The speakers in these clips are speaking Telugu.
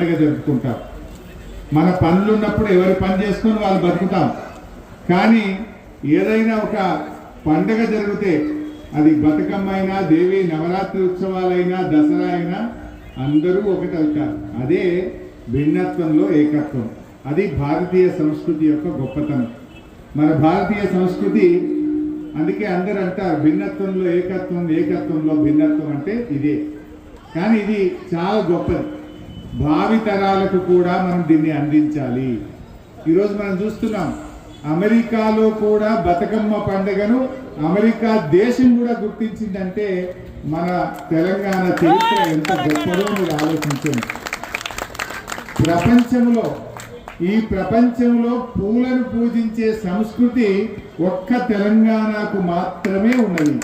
జరుపుకుంటాం. మన పనులు ఉన్నప్పుడు ఎవరి పని చేసుకొని వాళ్ళు బతుకుతాం. కానీ ఏదైనా ఒక పండగ జరిగితే అది బతుకమ్మ అయినా, దేవి నవరాత్రి ఉత్సవాలైనా, దసరా అయినా అందరూ ఒకటి అవుతారు. అదే భిన్నత్వంలో ఏకత్వం. అది భారతీయ సంస్కృతి యొక్క గొప్పతనం. మన భారతీయ సంస్కృతి అందుకే అందరూ అంటారు భిన్నత్వంలో ఏకత్వం, ఏకత్వంలో భిన్నత్వం అంటే ఇదే. కానీ ఇది చాలా గొప్పది. భావితరాలకు కూడా మనం దీన్ని అందించాలి. ఈరోజు మనం చూస్తున్నాం అమెరికాలో కూడా బతుకమ్మ పండుగను అమెరికా దేశం కూడా గుర్తించిందంటే మన తెలంగాణ చరిత్ర ఎంత గొప్పదో మీరు ఆలోచించండి. ఈ ప్రపంచంలో పూలను పూజించే సంస్కృతి ఒక్క తెలంగాణకు మాత్రమే ఉన్నది.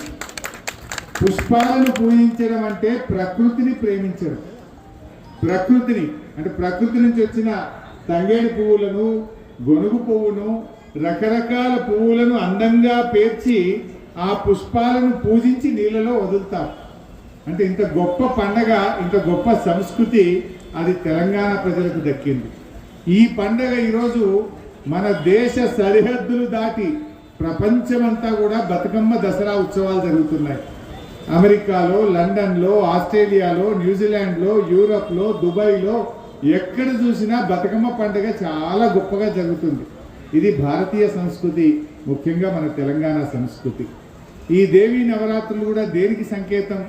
పుష్పాలను పూజించడం అంటే ప్రకృతిని ప్రేమించడం. ప్రకృతిని అంటే ప్రకృతి నుంచి వచ్చిన తంగేడు పువ్వులను, గొనుగు పువ్వును, రకరకాల పువ్వులను అందంగా పేర్చి ఆ పుష్పాలను పూజించి నీళ్ళలో వదులుతారు. అంటే ఇంత గొప్ప పండగ, ఇంత గొప్ప సంస్కృతి అది తెలంగాణ ప్రజలకు దక్కింది. ఈ పండగ ఈరోజు మన దేశ సరిహద్దులు దాటి ప్రపంచమంతా కూడా బతుకమ్మ దసరా ఉత్సవాలు జరుగుతున్నాయి. అమెరికాలో, లండన్లో, ఆస్ట్రేలియాలో, న్యూజిలాండ్లో, యూరప్లో, దుబాయ్లో ఎక్కడ చూసినా బతుకమ్మ పండుగ చాలా గొప్పగా జరుగుతుంది. ఇది భారతీయ సంస్కృతి, ముఖ్యంగా మన తెలంగాణ సంస్కృతి. ఈ దేవీ నవరాత్రులు కూడా దేనికి సంకేతం?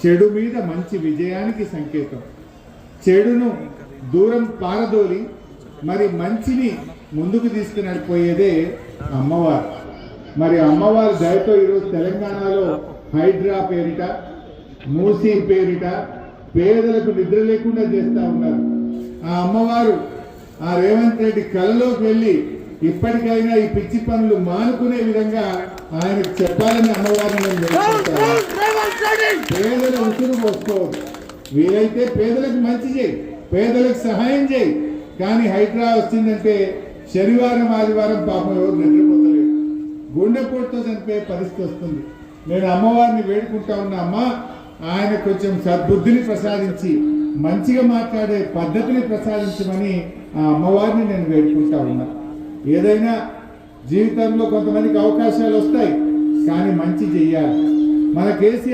చెడు మీద మంచి విజయానికి సంకేతం. చెడును దూరం పారదోలి మరి మంచిని ముందుకు తీసుకుని నడిపోయేదే అమ్మవారు. మరి అమ్మవారి దయతో ఈరోజు తెలంగాణలో హైడ్రా పేరిట, మూసీ పేరిట పేదలకు నిద్ర లేకుండా చేస్తూ ఉన్నారు. ఆ అమ్మవారు ఆ రేవంత్ రెడ్డి కళలోకి వెళ్ళి ఇప్పటికైనా ఈ పిచ్చి పనులు మానుకునే విధంగా ఆయనకు చెప్పాలని అమ్మవారిని పేదల ఉసురు పోసుకోవద్దు. వీలైతే పేదలకు మంచి చేయి, పేదలకు సహాయం చేయి. కానీ హైడ్రా వచ్చిందంటే శనివారం, ఆదివారం పాపం ఎవరు నిద్రపోతలేరు, గుండెపోటుతో చనిపోయే పరిస్థితి వస్తుంది. నేను అమ్మవారిని వేడుకుంటా ఉన్నా, అమ్మ ఆయన కొంచెం సద్బుద్ధిని ప్రసాదించి మంచిగా మాట్లాడే పద్ధతిని ప్రసాదించమని ఆ అమ్మవారిని నేను వేడుకుంటా ఉన్నా. ఏదైనా జీవితంలో కొంతమందికి అవకాశాలు వస్తాయి, కానీ మంచి చెయ్యాలి. మన కేసీఆర్